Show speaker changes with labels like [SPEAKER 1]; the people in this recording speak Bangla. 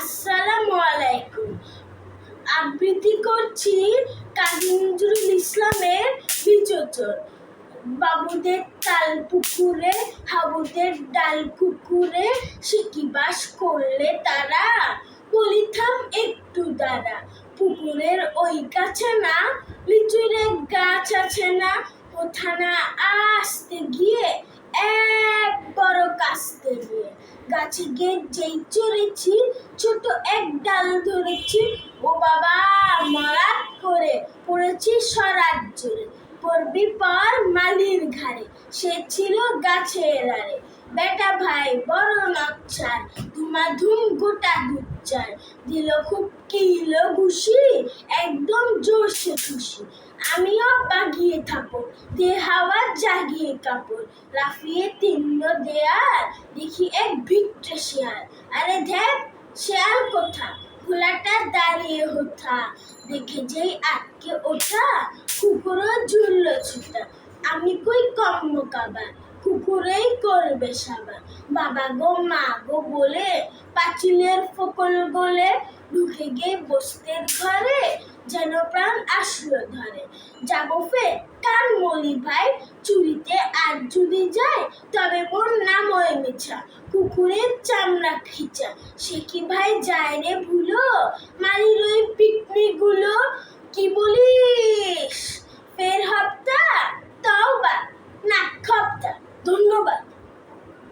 [SPEAKER 1] আসসালামু আলাইকুম। আবৃত্তি করছি কাজী নজরুল ইসলামের বিচোচন। বাবুদের তাল পুকুরে, হাবুদের ডাল কুকুরে, সে কি বাস করলে তারা, বলি থাম একটু দাঁড়া। পুকুরের ওই কাছে না লিচুর এক গাছ আছে না, কোথা না আসতে গিয়ে এক বড় কাস্তে গিয়ে গাছে গিয়ে যেই চড়েছি, ছোট এক ডাল ধরেছি, ও বাবা মরাত করে পড়েছি সরাত জোরে। পড়বি পর মালির ঘাড়ে, সে ছিল গাছের আড়ে। বেটা ভাই বড় নচ্ছার, ধুমাধুম গোটা দুচ্চার, দিল খুব কিলো ঘুষি, একদম জোরসে খুশি। আমিও বাগিয়ে থাপড়, দে হাওয়া জাগিয়ে কাপড়, লাফিয়ে তিন্ন দেয়াল, দেখি এক ভিক্টে শেয়াল। আরে ধ্যাত, শেয়াল কোথা, ঘোলাটা দাঁড়িয়ে হোথা, দেখে যেই আটকে ওঠা, কুকুরও ঝুলল ছুটা। আমি কই কম্ম কাবার, কুকুরেই করবে সাবার। বাবা গো মা গো বলে পাঁচিলের ফোকল গলে, ঢুকে গিয়ে বস্তের ঘরে, যেন প্রাণ আসলো ধরে। যাবো ফের কান মলি ভাই, চুরিতে আর যদি যায়, তবে মোর নামই মিছা, কুকুরের চামড়া খিচা। সে কি ভাই যায় রে ভুলো, মালির ওই পিকনি গুলো, কি বলিস ফের হপ্তা, তওবা না খপ্তা। ধন্যবাদ।